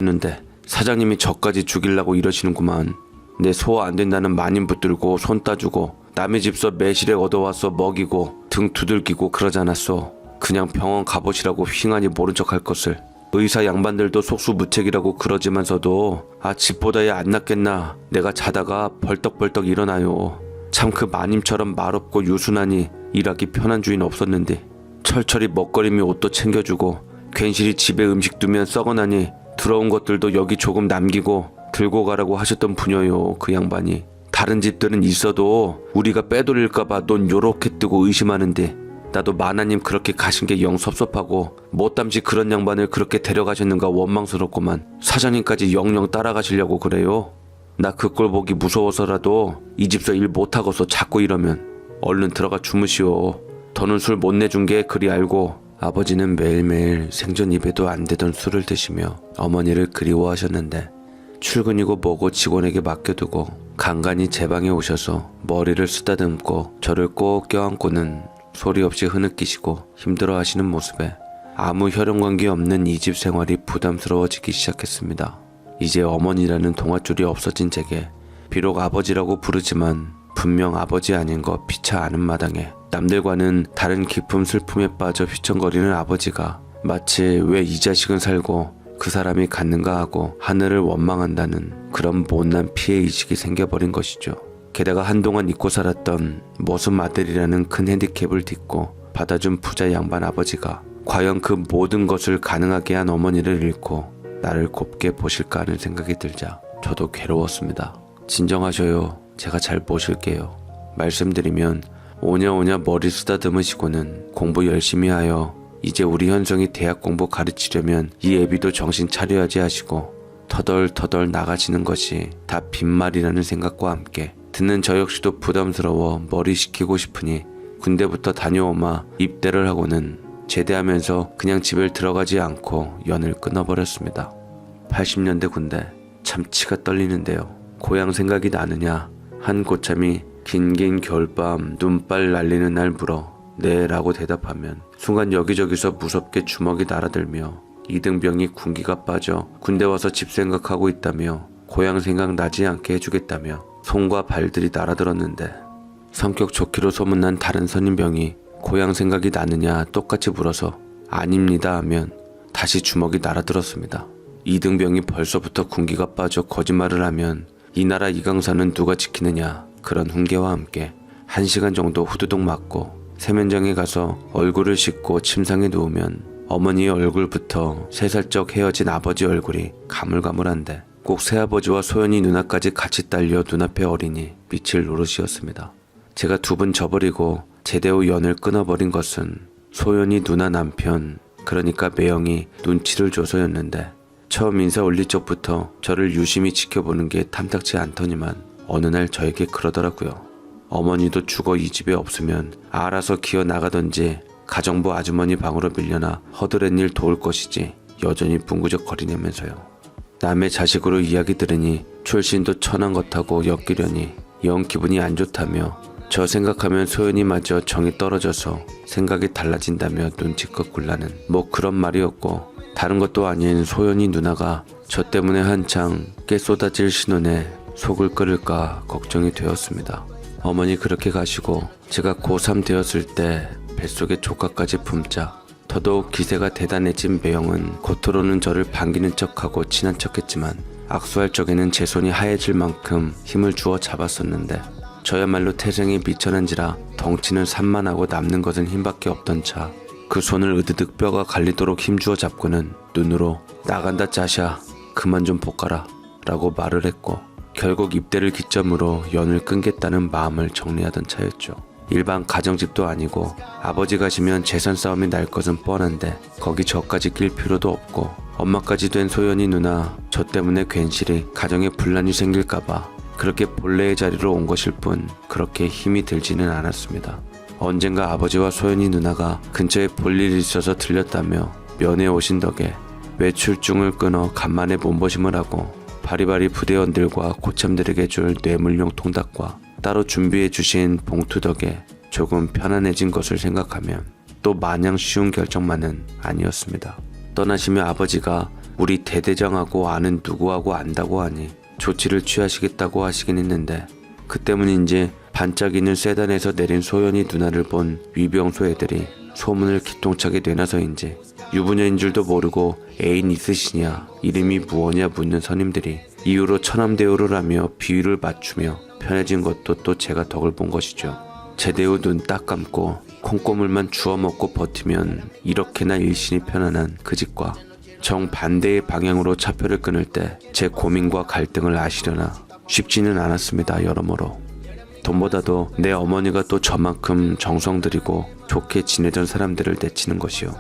했는데 사장님이 저까지 죽이려고 이러시는구만. 내 소화 안 된다는 마님 붙들고 손 따주고 남의 집서 매실에 얻어와서 먹이고 등 두들기고 그러지 않았어. 그냥 병원 가보시라고 휘하니 모른 척 할 것을. 의사 양반들도 속수무책이라고 그러지만서도 집보다야 안 낫겠나. 내가 자다가 벌떡벌떡 일어나요. 참 그 마님처럼 말없고 유순하니 일하기 편한 주인 없었는데 철철이 먹거리며 옷도 챙겨주고 괜시리 집에 음식 두면 썩어나니 들어온 것들도 여기 조금 남기고 들고 가라고 하셨던 분여요. 그 양반이. 다른 집들은 있어도 우리가 빼돌릴까봐 눈 요렇게 뜨고 의심하는데 나도 마나님 그렇게 가신 게 영 섭섭하고 못담시 그런 양반을 그렇게 데려가셨는가 원망스럽구만. 사장님까지 영영 따라가시려고 그래요. 나 그 꼴 보기 무서워서라도 이 집서 일 못하고서 자꾸 이러면 얼른 들어가 주무시오. 더는 술 못 내준 게 그리 알고. 아버지는 매일매일 생전 입에도 안 대던 술을 드시며 어머니를 그리워하셨는데 출근이고 뭐고 직원에게 맡겨두고 간간히 제 방에 오셔서 머리를 쓰다듬고 저를 꼭 껴안고는 소리 없이 흐느끼시고 힘들어하시는 모습에 아무 혈연관계 없는 이 집 생활이 부담스러워지기 시작했습니다. 이제 어머니라는 동아줄이 없어진 제게 비록 아버지라고 부르지만 분명 아버지 아닌 거 피차 아는 마당에 남들과는 다른 깊은 슬픔에 빠져 휘청거리는 아버지가 마치 왜 이 자식은 살고 그 사람이 갔는가 하고 하늘을 원망한다는 그런 못난 피해의식이 생겨버린 것이죠. 게다가 한동안 잊고 살았던 모습 아들이라는 큰 핸디캡을 딛고 받아준 부자 양반 아버지가 과연 그 모든 것을 가능하게 한 어머니를 잃고 나를 곱게 보실까 하는 생각이 들자 저도 괴로웠습니다. 진정하셔요. 제가 잘 모실게요. 말씀드리면 오냐오냐 머리 쓰다듬으시고는 공부 열심히 하여 이제 우리 현성이 대학 공부 가르치려면 이 애비도 정신 차려야지 하시고 터덜터덜 나가시는 것이 다 빈말이라는 생각과 함께 듣는 저 역시도 부담스러워 머리 식히고 싶으니 군대부터 다녀오마 입대를 하고는 제대하면서 그냥 집에 들어가지 않고 연을 끊어버렸습니다. 80년대 군대 참 치가 떨리는데요. 고향 생각이 나느냐 한 고참이 긴긴 겨울밤 눈발 날리는 날 물어 네 라고 대답하면 순간 여기저기서 무섭게 주먹이 날아들며 이등병이 군기가 빠져 군대 와서 집 생각하고 있다며 고향 생각 나지 않게 해주겠다며 손과 발들이 날아들었는데 성격 좋기로 소문난 다른 선임병이 고향 생각이 나느냐 똑같이 물어서 아닙니다 하면 다시 주먹이 날아들었습니다. 이등병이 벌써부터 군기가 빠져 거짓말을 하면 이 나라 이강사는 누가 지키느냐 그런 훈계와 함께 1시간 정도 후두둑 맞고 세면장에 가서 얼굴을 씻고 침상에 누우면 어머니의 얼굴부터 3살적 헤어진 아버지 얼굴이 가물가물한데 꼭 새아버지와 소연이 누나까지 같이 딸려 눈앞에 어리니 미칠 노릇이었습니다. 제가 2번 저버리고 제대 후 연을 끊어버린 것은 소연이 누나 남편 그러니까 매형이 눈치를 줘서였는데 처음 인사 올릴 적부터 저를 유심히 지켜보는 게 탐탁치 않더니만 어느 날 저에게 그러더라고요. 어머니도 죽어 이 집에 없으면 알아서 기어 나가던지 가정부 아주머니 방으로 밀려나 허드렛 일 도울 것이지 여전히 뭉구적거리냐면서요. 남의 자식으로 이야기 들으니 출신도 천한 것하고 엮이려니 영 기분이 안 좋다며 저 생각하면 소연이마저 정이 떨어져서 생각이 달라진다며 눈치껏 굴라는 뭐 그런 말이었고 다른 것도 아닌 소연이 누나가 저 때문에 한창 깨 쏟아질 신혼에 속을 끓일까 걱정이 되었습니다. 어머니 그렇게 가시고 제가 고3 되었을 때 뱃속에 조카까지 품자 더더욱 기세가 대단해진 매형은 겉으로는 저를 반기는 척하고 친한 척했지만 악수할 적에는 제 손이 하얘질 만큼 힘을 주어 잡았었는데 저야말로 태생이 미천한지라 덩치는 산만하고 남는 것은 힘밖에 없던 차 그 손을 으드득 뼈가 갈리도록 힘주어 잡고는 눈으로 나간다 짜샤 그만 좀 볶아라 라고 말을 했고 결국 입대를 기점으로 연을 끊겠다는 마음을 정리하던 차였죠. 일반 가정집도 아니고 아버지 가시면 재산 싸움이 날 것은 뻔한데 거기 저까지 낄 필요도 없고 엄마까지 된 소연이 누나 저 때문에 괜시리 가정에 분란이 생길까봐 그렇게 본래의 자리로 온 것일 뿐 그렇게 힘이 들지는 않았습니다. 언젠가 아버지와 소연이 누나가 근처에 볼 일이 있어서 들렸다며 면회 오신 덕에 외출증을 끊어 간만에 몸보심을 하고 바리바리 부대원들과 고참들에게 줄 뇌물용 통닭과 따로 준비해 주신 봉투 덕에 조금 편안해진 것을 생각하면 또 마냥 쉬운 결정만은 아니었습니다. 떠나시며 아버지가 우리 대대장하고 아는 누구하고 안다고 하니 조치를 취하시겠다고 하시긴 했는데 그 때문인지 반짝이는 세단에서 내린 소연이 누나를 본 위병소 애들이 소문을 기똥차게 내놔서인지 유부녀인 줄도 모르고 애인 있으시냐 이름이 무엇냐 묻는 선임들이 이후로 처남대우를 하며 비위를 맞추며 편해진 것도 또 제가 덕을 본 것이죠. 제대 후 눈 딱 감고 콩고물만 주워 먹고 버티면 이렇게나 일신이 편안한 그 집과 정반대의 방향으로 차표를 끊을 때 제 고민과 갈등을 아시려나 쉽지는 않았습니다. 여러모로 돈보다도 내 어머니가 또 저만큼 정성 들이고 좋게 지내던 사람들을 내치는 것이요.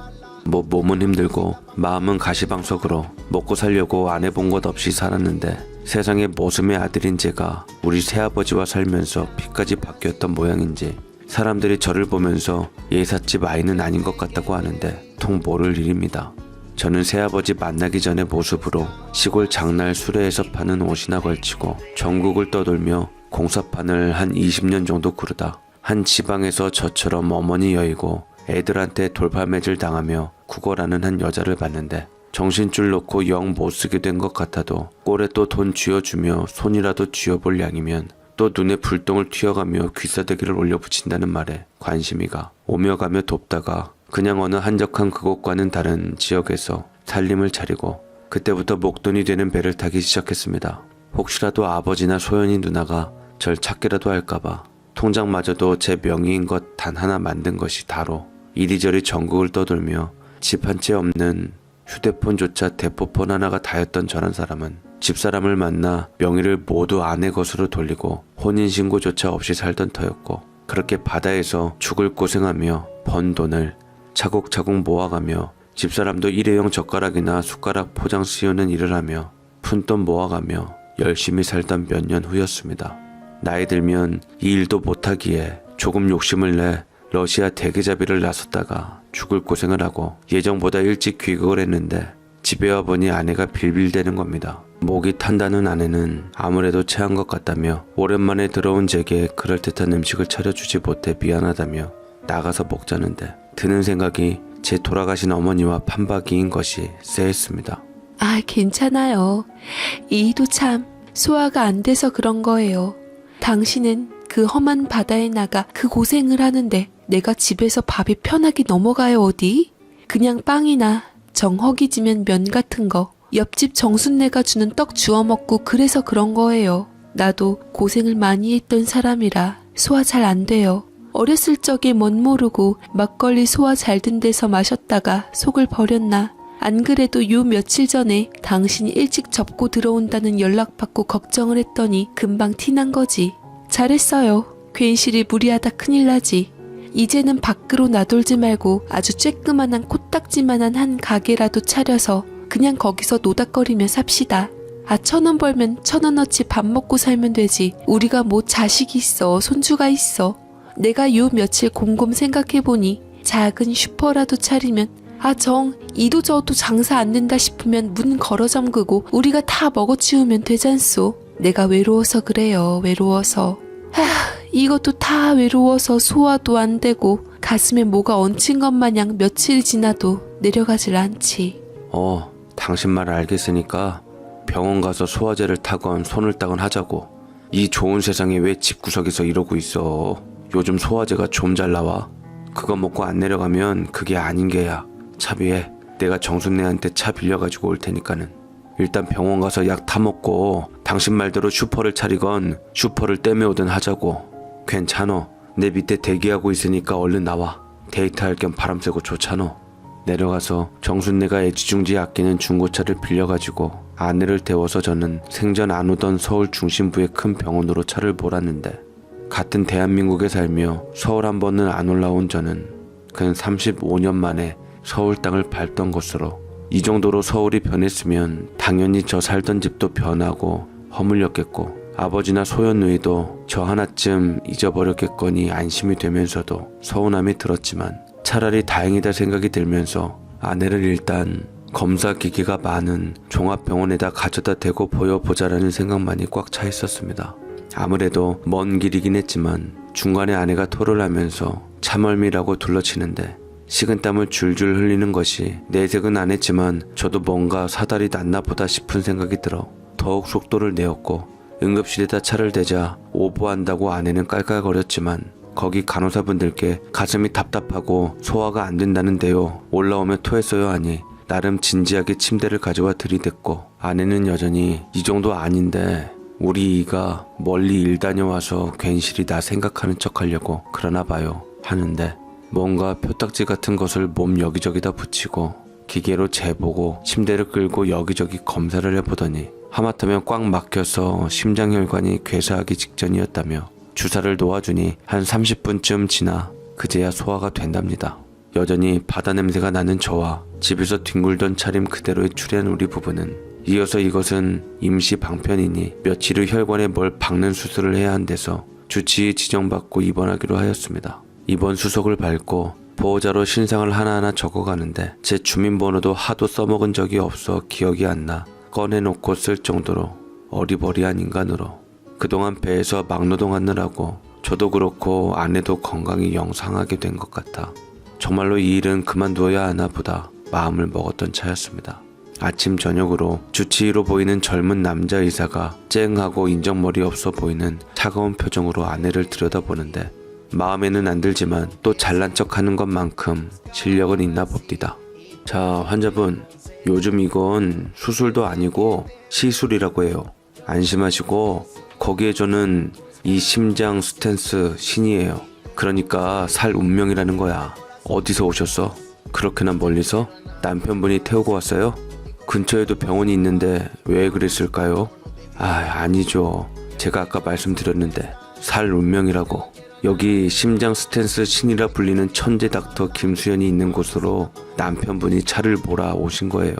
몸은 힘들고 마음은 가시방석으로 먹고 살려고 안 해본 것 없이 살았는데 세상에 모습의 아들인 제가 우리 새아버지와 살면서 피까지 바뀌었던 모양인지 사람들이 저를 보면서 예삿집 아이는 아닌 것 같다고 하는데 통 모를 일입니다. 저는 새아버지 만나기 전의 모습으로 시골 장날 수레에서 파는 옷이나 걸치고 전국을 떠돌며 공사판을 한 20년 정도 구르다 한 지방에서 저처럼 어머니 여의고 애들한테 돌팔매질 당하며 구걸하는 한 여자를 봤는데 정신줄 놓고 영 못쓰게 된 것 같아도 꼴에 또 돈 쥐어주며 손이라도 쥐어볼 양이면 또 눈에 불똥을 튀어가며 귀싸대기를 올려붙인다는 말에 관심이가 오며 가며 돕다가 그냥 어느 한적한 그곳과는 다른 지역에서 살림을 차리고 그때부터 목돈이 되는 배를 타기 시작했습니다. 혹시라도 아버지나 소연이 누나가 절 찾기라도 할까봐 통장마저도 제 명의인 것 단 하나 만든 것이 다로 이리저리 전국을 떠돌며 집 한 채 없는 휴대폰조차 대포폰 하나가 다였던 저런 사람은 집사람을 만나 명의를 모두 아내 것으로 돌리고 혼인신고조차 없이 살던 터였고 그렇게 바다에서 죽을 고생하며 번 돈을 차곡차곡 모아가며 집사람도 일회용 젓가락이나 숟가락 포장 씌우는 일을 하며 푼돈 모아가며 열심히 살던 몇 년 후였습니다. 나이 들면 이 일도 못하기에 조금 욕심을 내 러시아 대게잡이를 나섰다가 죽을 고생을 하고 예정보다 일찍 귀국을 했는데 집에 와보니 아내가 빌빌대는 겁니다. 목이 탄다는 아내는 아무래도 체한 것 같다며 오랜만에 들어온 제게 그럴듯한 음식을 차려주지 못해 미안하다며 나가서 먹자는데 드는 생각이 제 돌아가신 어머니와 판박이인 것이 쎄했습니다. 아, 괜찮아요. 이도 참 소화가 안 돼서 그런 거예요. 당신은 그 험한 바다에 나가 그 고생을 하는데 내가 집에서 밥이 편하게 넘어가요 어디? 그냥 빵이나 정 허기지면 면 같은 거 옆집 정순내가 주는 떡 주워 먹고 그래서 그런 거예요. 나도 고생을 많이 했던 사람이라 소화 잘 안 돼요. 어렸을 적에 멋 모르고 막걸리 소화 잘 든 데서 마셨다가 속을 버렸나. 안 그래도 요 며칠 전에 당신이 일찍 접고 들어온다는 연락 받고 걱정을 했더니 금방 티난 거지. 잘했어요. 괜시리 무리하다 큰일 나지. 이제는 밖으로 나돌지 말고 아주 쬐끄만한 코딱지만한 한 가게라도 차려서 그냥 거기서 노닥거리며 삽시다. 아, 1,000원 벌면 1,000원어치 밥 먹고 살면 되지. 우리가 뭐 자식이 있어, 손주가 있어. 내가 요 며칠 곰곰 생각해보니 작은 슈퍼라도 차리면 이도 저도 장사 안 된다 싶으면 문 걸어 잠그고 우리가 다 먹어치우면 되잖소. 내가 외로워서 그래요. 외로워서. 이것도 다 외로워서 소화도 안 되고 가슴에 뭐가 얹힌 것 마냥 며칠이 지나도 내려가질 않지. 당신 말 알겠으니까 병원 가서 소화제를 타건 손을 따건 하자고. 이 좋은 세상에 왜 집구석에서 이러고 있어. 요즘 소화제가 좀 잘 나와. 그거 먹고 안 내려가면 그게 아닌 게야. 차비에 내가 정순내한테 차 빌려가지고 올 테니까는 일단 병원 가서 약 타먹고 당신 말대로 슈퍼를 차리건 슈퍼를 떼매오든 하자고. 괜찮어. 내 밑에 대기하고 있으니까 얼른 나와. 데이트할 겸 바람 쐬고 좋잖아. 내려가서 정순내가 애지중지 아끼는 중고차를 빌려가지고 아내를 태워서 저는 생전 안 오던 서울 중심부의 큰 병원으로 차를 몰았는데 같은 대한민국에 살며 서울 한 번은 안 올라온 저는 근 35년 만에 서울 땅을 밟던 것으로 이 정도로 서울이 변했으면 당연히 저 살던 집도 변하고 허물렸겠고 아버지나 소연 누이도 저 하나쯤 잊어버렸겠거니 안심이 되면서도 서운함이 들었지만 차라리 다행이다 생각이 들면서 아내를 일단 검사 기기가 많은 종합병원에다 가져다 대고 보여보자라는 생각만이 꽉 차 있었습니다. 아무래도 먼 길이긴 했지만 중간에 아내가 토를 하면서 차멀미라고 둘러치는데 식은땀을 줄줄 흘리는 것이 내색은 안 했지만 저도 뭔가 사달이 났나 보다 싶은 생각이 들어 더욱 속도를 내었고 응급실에다 차를 대자 오보한다고 아내는 깔깔거렸지만 거기 간호사분들께 가슴이 답답하고 소화가 안 된다는데요. 올라오면 토했어요 하니 나름 진지하게 침대를 가져와 들이댔고 아내는 여전히 이 정도 아닌데 우리 이가 멀리 일 다녀와서 괜시리 나 생각하는 척 하려고 그러나 봐요 하는데 뭔가 표딱지 같은 것을 몸 여기저기다 붙이고 기계로 재보고 침대를 끌고 여기저기 검사를 해보더니 하마터면 꽉 막혀서 심장혈관이 괴사하기 직전이었다며 주사를 놓아주니 한 30분쯤 지나 그제야 소화가 된답니다. 여전히 바다 냄새가 나는 저와 집에서 뒹굴던 차림 그대로에 추리한 우리 부부는 이어서 이것은 임시 방편이니 며칠 후 혈관에 뭘 박는 수술을 해야 한대서 주치의 지정받고 입원하기로 하였습니다. 입원 수속을 밟고 보호자로 신상을 하나하나 적어가는데 제 주민번호도 하도 써먹은 적이 없어 기억이 안 나 꺼내놓고 쓸 정도로 어리버리한 인간으로 그동안 배에서 막노동하느라고 저도 그렇고 아내도 건강이 영 상하게 된 것 같아 정말로 이 일은 그만두어야 하나 보다 마음을 먹었던 차였습니다. 아침 저녁으로 주치의로 보이는 젊은 남자 의사가 쨍하고 인정머리 없어 보이는 차가운 표정으로 아내를 들여다보는데 마음에는 안 들지만 또 잘난 척하는 것만큼 실력은 있나 봅디다. 자, 환자분, 요즘 이건 수술도 아니고 시술이라고 해요. 안심하시고 거기에 저는 이 심장 스탠스 신이에요. 그러니까 살 운명이라는 거야. 어디서 오셨어? 그렇게나 멀리서? 남편분이 태우고 왔어요? 근처에도 병원이 있는데 왜 그랬을까요? 아니죠. 제가 아까 말씀드렸는데 살 운명이라고. 여기 심장 스탠스 신이라 불리는 천재 닥터 김수현이 있는 곳으로 남편분이 차를 몰아 오신 거예요.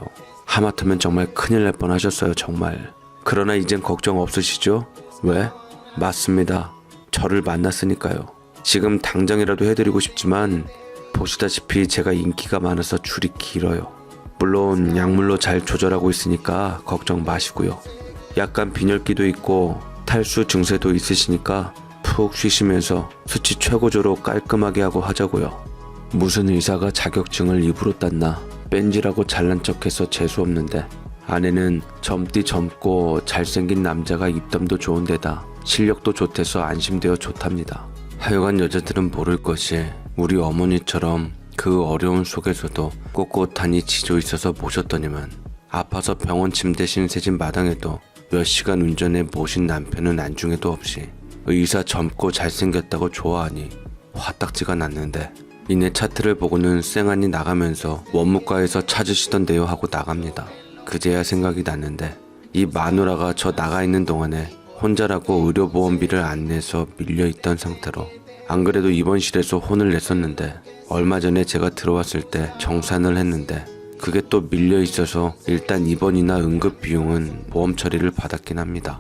하마터면 정말 큰일 날 뻔하셨어요. 정말. 그러나 이젠 걱정 없으시죠? 왜? 맞습니다. 저를 만났으니까요. 지금 당장이라도 해드리고 싶지만 보시다시피 제가 인기가 많아서 줄이 길어요. 물론 약물로 잘 조절하고 있으니까 걱정 마시고요. 약간 빈혈기도 있고 탈수 증세도 있으시니까 푹 쉬시면서 수치 최고조로 깔끔하게 하고 하자고요. 무슨 의사가 자격증을 입으로 땄나 뺀지라고 잘난 척해서 재수없는데 아내는 젊디 젊고 잘생긴 남자가 입담도 좋은 데다 실력도 좋대서 안심되어 좋답니다. 하여간 여자들은 모를 것이 우리 어머니처럼 그 어려움 속에서도 꼿꼿하니 지조 있어서 모셨더니만 아파서 병원 침대 신세진 마당에도 몇 시간 운전해 모신 남편은 안중에도 없이 의사 젊고 잘생겼다고 좋아하니 화딱지가 났는데 이내 차트를 보고는 쌩하니 나가면서 원무과에서 찾으시던데요 하고 나갑니다. 그제야 생각이 났는데 이 마누라가 저 나가 있는 동안에 혼자라고 의료보험비를 안 내서 밀려있던 상태로 안 그래도 입원실에서 혼을 냈었는데 얼마 전에 제가 들어왔을 때 정산을 했는데 그게 또 밀려있어서 일단 입원이나 응급 비용은 보험 처리를 받았긴 합니다.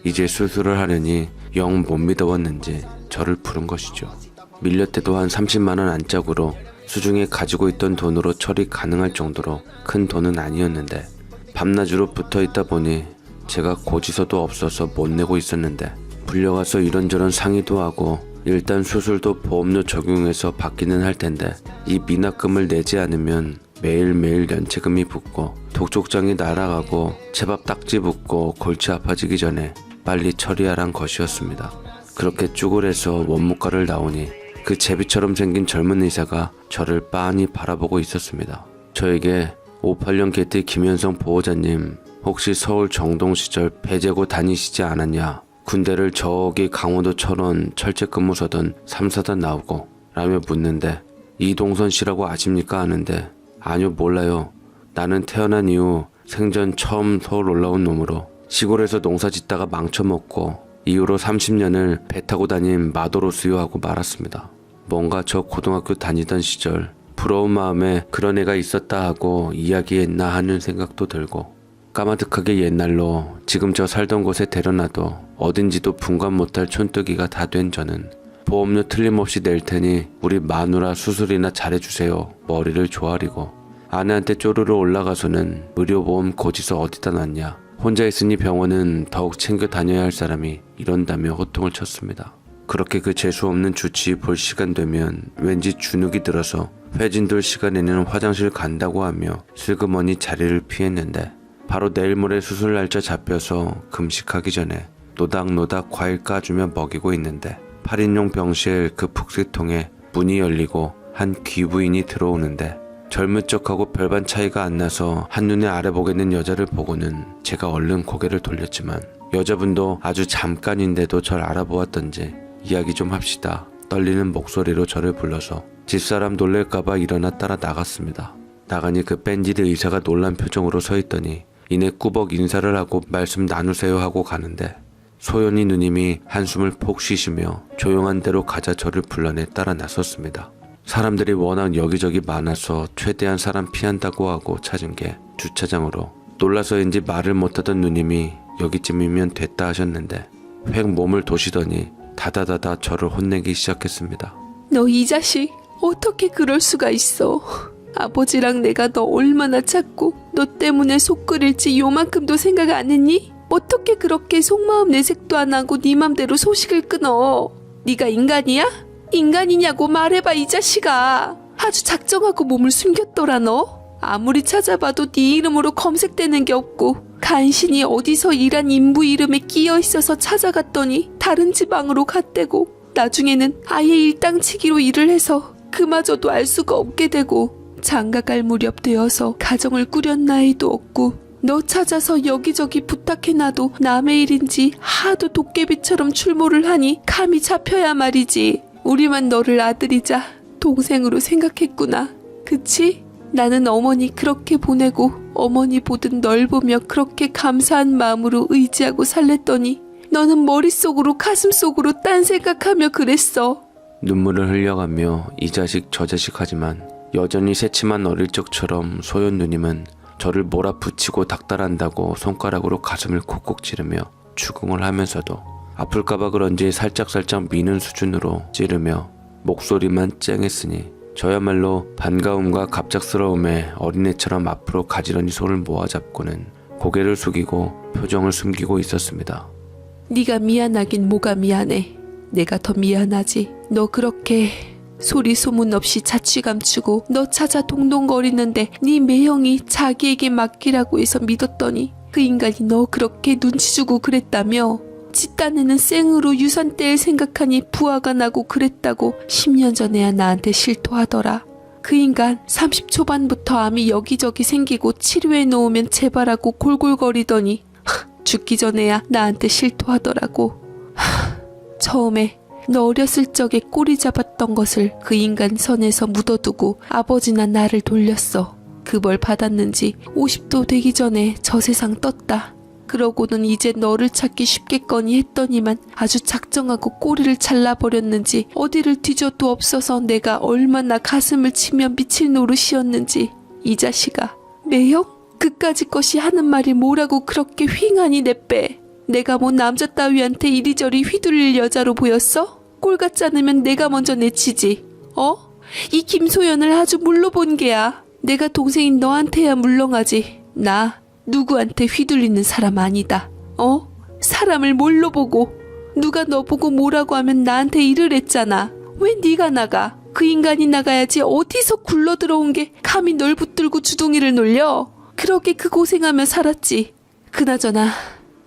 이제 수술을 하려니 영 못 믿어봤는지 저를 부른 것이죠. 밀렸대도 한 30만원 안짝으로 수중에 가지고 있던 돈으로 처리 가능할 정도로 큰 돈은 아니었는데 밤낮으로 붙어있다 보니 제가 고지서도 없어서 못 내고 있었는데 불려가서 이런저런 상의도 하고 일단 수술도 보험료 적용해서 받기는 할 텐데 이 미납금을 내지 않으면 매일매일 연체금이 붙고 독촉장이 날아가고 제밥 딱지 붙고 골치 아파지기 전에 빨리 처리하란 것이었습니다. 그렇게 쭈글해서 원무과를 나오니 그 제비처럼 생긴 젊은 의사가 저를 빤히 바라보고 있었습니다. 저에게 58년 개띠 김현성 보호자님 혹시 서울 정동 시절 배제고 다니시지 않았냐? 군대를 저기 강원도처럼 철책근무서던 3사단 나오고 라며 묻는데 이동선 씨라고 아십니까 하는데 아니요 몰라요. 나는 태어난 이후 생전 처음 서울 올라온 놈으로 시골에서 농사 짓다가 망쳐먹고 이후로 30년을 배 타고 다닌 마도로스요 하고 말았습니다. 뭔가 저 고등학교 다니던 시절 부러운 마음에 그런 애가 있었다 하고 이야기했나 하는 생각도 들고 까마득하게 옛날로 지금 저 살던 곳에 데려놔도 어딘지도 분간 못할 촌뜨기가 다 된 저는 보험료 틀림없이 낼 테니 우리 마누라 수술이나 잘해주세요. 머리를 조아리고 아내한테 쪼르르 올라가서는 의료보험 고지서 어디다 놨냐. 혼자 있으니 병원은 더욱 챙겨 다녀야 할 사람이 이런다며 호통을 쳤습니다. 그렇게 그 재수없는 주치의 볼 시간 되면 왠지 주눅이 들어서 회진들 시간에는 화장실 간다고 하며 슬그머니 자리를 피했는데 바로 내일 모레 수술 날짜 잡혀서 금식하기 전에 노닥노닥 과일 까주며 먹이고 있는데 8인용 병실 그 푹세통에 문이 열리고 한 귀부인이 들어오는데 젊은 척하고 별반 차이가 안 나서 한눈에 알아보겠는 여자를 보고는 제가 얼른 고개를 돌렸지만 여자분도 아주 잠깐인데도 절 알아보았던지 이야기 좀 합시다 떨리는 목소리로 저를 불러서 집사람 놀랄까봐 일어나 따라 나갔습니다. 나가니 그 뺀질의 의사가 놀란 표정으로 서 있더니 이내 꾸벅 인사를 하고 말씀 나누세요 하고 가는데 소연이 누님이 한숨을 폭 쉬시며 조용한 데로 가자 저를 불러내 따라 나섰습니다. 사람들이 워낙 여기저기 많아서 최대한 사람 피한다고 하고 찾은 게 주차장으로 놀라서인지 말을 못하던 누님이 여기쯤이면 됐다 하셨는데 획 몸을 도시더니 다다다다 저를 혼내기 시작했습니다. 너 이 자식 어떻게 그럴 수가 있어. 아버지랑 내가 너 얼마나 찾고 너 때문에 속 끓일지 요만큼도 생각 안 했니? 어떻게 그렇게 속마음 내색도 안 하고 네 맘대로 소식을 끊어. 네가 인간이야? 인간이냐고 말해봐 이 자식아. 아주 작정하고 몸을 숨겼더라 너. 아무리 찾아봐도 네 이름으로 검색되는 게 없고 간신히 어디서 일한 인부 이름에 끼어 있어서 찾아갔더니 다른 지방으로 갔대고 나중에는 아예 일당치기로 일을 해서 그마저도 알 수가 없게 되고 장가갈 무렵 되어서 가정을 꾸렸 나이도 없고 너 찾아서 여기저기 부탁해놔도 남의 일인지 하도 도깨비처럼 출몰을 하니 감이 잡혀야 말이지. 우리만 너를 아들이자 동생으로 생각했구나. 그치? 나는 어머니 그렇게 보내고 어머니 보듯 널 보며 그렇게 감사한 마음으로 의지하고 살랬더니 너는 머릿속으로 가슴속으로 딴 생각하며 그랬어. 눈물을 흘려가며 이 자식 저 자식 하지만 여전히 새침한 어릴 적처럼 소연 누님은 저를 몰아붙이고 닥달한다고 손가락으로 가슴을 콕콕 찌르며 추궁을 하면서도 아플까봐 그런지 살짝살짝 미는 수준으로 찌르며 목소리만 쨍했으니 저야말로 반가움과 갑작스러움에 어린애처럼 앞으로 가지런히 손을 모아잡고는 고개를 숙이고 표정을 숨기고 있었습니다. 네가 미안하긴 뭐가 미안해. 내가 더 미안하지. 너 그렇게 소리 소문 없이 자취 감추고 너 찾아 동동거리는데 네 매형이 자기에게 맡기라고 해서 믿었더니 그 인간이 너 그렇게 눈치 주고 그랬다며. 지 딴에는 생으로 유산 뗄 생각하니 부하가 나고 그랬다고 10년 전에야 나한테 실토하더라. 그 인간 30 초반부터 암이 여기저기 생기고 치료해 놓으면 재발하고 골골거리더니 죽기 전에야 나한테 실토하더라고. 처음에 너 어렸을 적에 꼬리 잡았던 것을 그 인간 선에서 묻어두고 아버지나 나를 돌렸어. 그 벌 받았는지 50도 되기 전에 저 세상 떴다. 그러고는 이제 너를 찾기 쉽겠거니 했더니만 아주 작정하고 꼬리를 잘라버렸는지 어디를 뒤져도 없어서 내가 얼마나 가슴을 치며 미칠 노릇이었는지. 이 자식아, 매형? 그까짓 것이 하는 말이 뭐라고 그렇게 휑하니 내빼. 내가 뭐 남자 따위한테 이리저리 휘둘릴 여자로 보였어? 꼴 같지 않으면 내가 먼저 내치지. 이 김소연을 아주 물러본 게야. 내가 동생인 너한테야 물렁하지. 나 누구한테 휘둘리는 사람 아니다. 사람을 뭘로 보고. 누가 너 보고 뭐라고 하면 나한테 일을 했잖아. 왜 네가 나가? 그 인간이 나가야지. 어디서 굴러 들어온 게 감히 널 붙들고 주둥이를 놀려? 그렇게 그 고생하며 살았지. 그나저나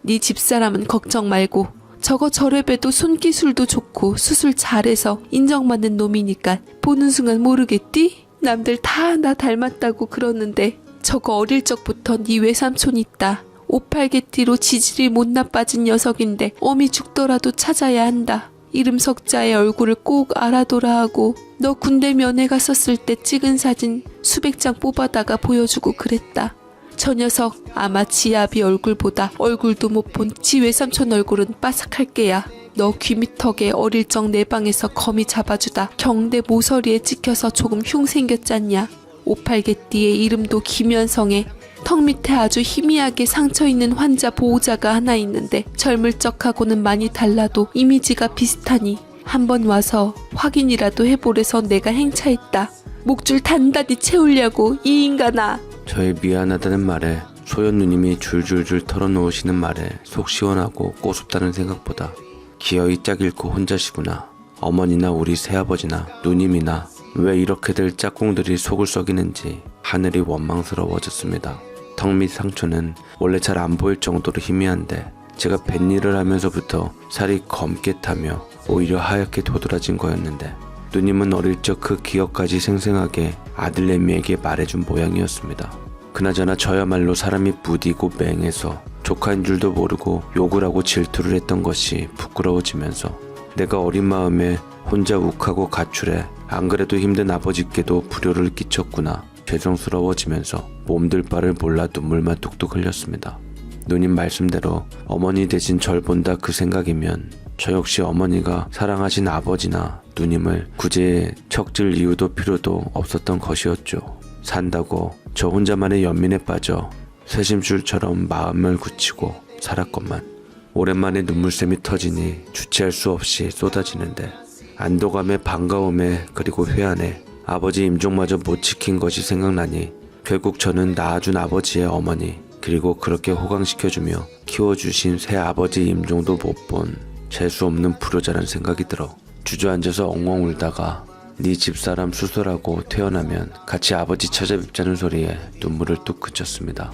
네 집사람은 걱정 말고 저거 저래봬도 손기술도 좋고 수술 잘해서 인정받는 놈이니까 보는 순간 모르겠디? 남들 다 나 닮았다고 그러는데 저거 어릴 적부터 네 외삼촌 있다. 오팔개띠로 지질이 못 나빠진 녀석인데 어미 죽더라도 찾아야 한다. 이름 석자의 얼굴을 꼭 알아둬라 하고 너 군대 면회 갔었을 때 찍은 사진 수백 장 뽑아다가 보여주고 그랬다. 저 녀석 아마 지 아비 얼굴보다 얼굴도 못 본 지 외삼촌 얼굴은 빠삭할 게야. 너 귀 밑턱에 어릴 적 내 방에서 거미 잡아주다 경대 모서리에 찍혀서 조금 흉 생겼잖냐. 오팔개띠의 이름도 김현성에 턱 밑에 아주 희미하게 상처있는 환자 보호자가 하나 있는데 젊을 적하고는 많이 달라도 이미지가 비슷하니 한번 와서 확인이라도 해보래서 내가 행차했다. 목줄 단단히 채우려고 이 인간아. 저의 미안하다는 말에 소연 누님이 줄줄줄 털어놓으시는 말에 속 시원하고 꼬숩다는 생각보다 기어이 짝 잃고 혼자시구나. 어머니나 우리 새아버지나 누님이나 왜 이렇게들 짝꿍들이 속을 썩이는지 하늘이 원망스러워졌습니다. 턱 밑 상처는 원래 잘 안 보일 정도로 희미한데 제가 뱃일을 하면서부터 살이 검게 타며 오히려 하얗게 도드라진 거였는데 누님은 어릴 적 그 기억까지 생생하게 아들내미에게 말해준 모양이었습니다. 그나저나 저야말로 사람이 무디고 맹해서 조카인 줄도 모르고 욕을 하고 질투를 했던 것이 부끄러워지면서 내가 어린 마음에 혼자 욱하고 가출해 안 그래도 힘든 아버지께도 불효를 끼쳤구나 죄송스러워지면서 몸둘 바를 몰라 눈물만 뚝뚝 흘렸습니다. 누님 말씀대로 어머니 대신 절 본다 그 생각이면 저 역시 어머니가 사랑하신 아버지나 누님을 굳이 척질 이유도 필요도 없었던 것이었죠. 산다고 저 혼자만의 연민에 빠져 쇠심줄처럼 마음을 굳히고 살았건만 오랜만에 눈물샘이 터지니 주체할 수 없이 쏟아지는데 안도감에 반가움에 그리고 회한에 아버지 임종마저 못 지킨 것이 생각나니 결국 저는 낳아준 아버지의 어머니 그리고 그렇게 호강시켜주며 키워주신 새 아버지 임종도 못 본 재수없는 불효자란 생각이 들어 주저앉아서 엉엉 울다가 네 집사람 수술하고 퇴원하면 같이 아버지 찾아뵙자는 소리에 눈물을 뚝 그쳤습니다.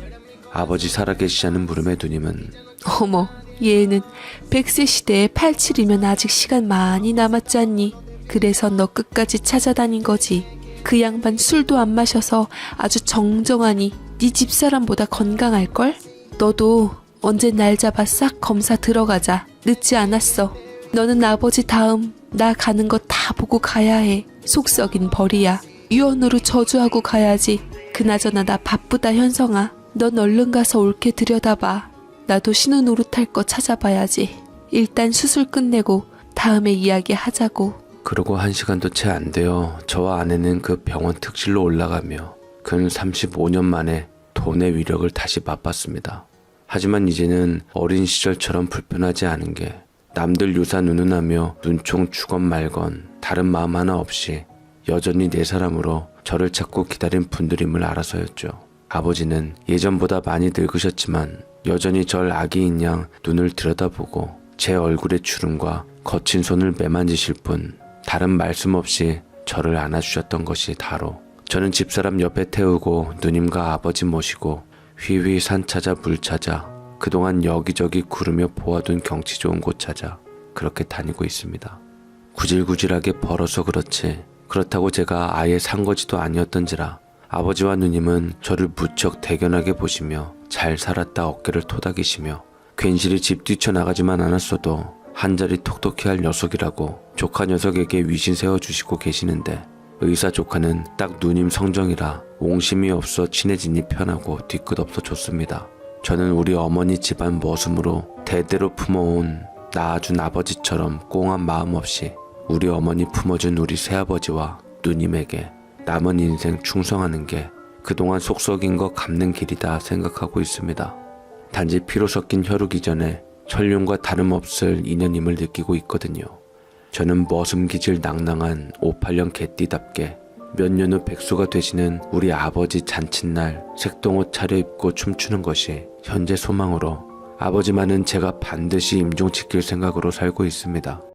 아버지 살아계시자는 물음에 누님은 어머, 얘는 100세 시대에 87이면 아직 시간 많이 남았잖니. 그래서 너 끝까지 찾아다닌 거지. 그 양반 술도 안 마셔서 아주 정정하니 네 집사람보다 건강할걸? 너도 언제 날 잡아 싹 검사 들어가자. 늦지 않았어. 너는 아버지 다음 나 가는 거 다 보고 가야 해. 속 썩인 벌이야. 유언으로 저주하고 가야지. 그나저나 나 바쁘다 현성아. 넌 얼른 가서 옳게 들여다봐. 나도 신우 노릇할 거 찾아봐야지. 일단 수술 끝내고 다음에 이야기하자고. 그러고 1시간도 채 안 되어 저와 아내는 그 병원 특실로 올라가며 근 35년 만에 돈의 위력을 다시 맛봤습니다. 하지만 이제는 어린 시절처럼 불편하지 않은 게 남들 유산 운운하며 눈총 주건 말건 다른 마음 하나 없이 여전히 내 사람으로 저를 찾고 기다린 분들임을 알아서였죠. 아버지는 예전보다 많이 늙으셨지만 여전히 절 아기인 양 눈을 들여다보고 제 얼굴의 주름과 거친 손을 매만지실 뿐 다른 말씀 없이 저를 안아주셨던 것이 다로 저는 집사람 옆에 태우고 누님과 아버지 모시고 휘휘 산 찾아 물 찾아 그동안 여기저기 구르며 보아둔 경치 좋은 곳 찾아 그렇게 다니고 있습니다. 구질구질하게 벌어서 그렇지 그렇다고 제가 아예 산 거지도 아니었던지라 아버지와 누님은 저를 무척 대견하게 보시며 잘 살았다 어깨를 토닥이시며 괜시리 집 뛰쳐나가지만 않았어도 한자리 톡톡히 할 녀석이라고 조카 녀석에게 위신 세워주시고 계시는데 의사 조카는 딱 누님 성정이라 옹심이 없어 친해지니 편하고 뒤끝없어 좋습니다. 저는 우리 어머니 집안 머슴으로 대대로 품어온 낳아준 아버지처럼 꽁한 마음 없이 우리 어머니 품어준 우리 새아버지와 누님에게 남은 인생 충성하는 게 그동안 속 썩인 거 갚는 길이다 생각하고 있습니다. 단지 피로 섞인 혈육이 전에 혈륜과 다름없을 인연임을 느끼고 있거든요. 저는 머슴기질 낭낭한 58년 개띠답게 몇 년 후 백수가 되시는 우리 아버지 잔칫날 색동옷 차려입고 춤추는 것이 현재 소망으로 아버지만은 제가 반드시 임종시킬 생각으로 살고 있습니다.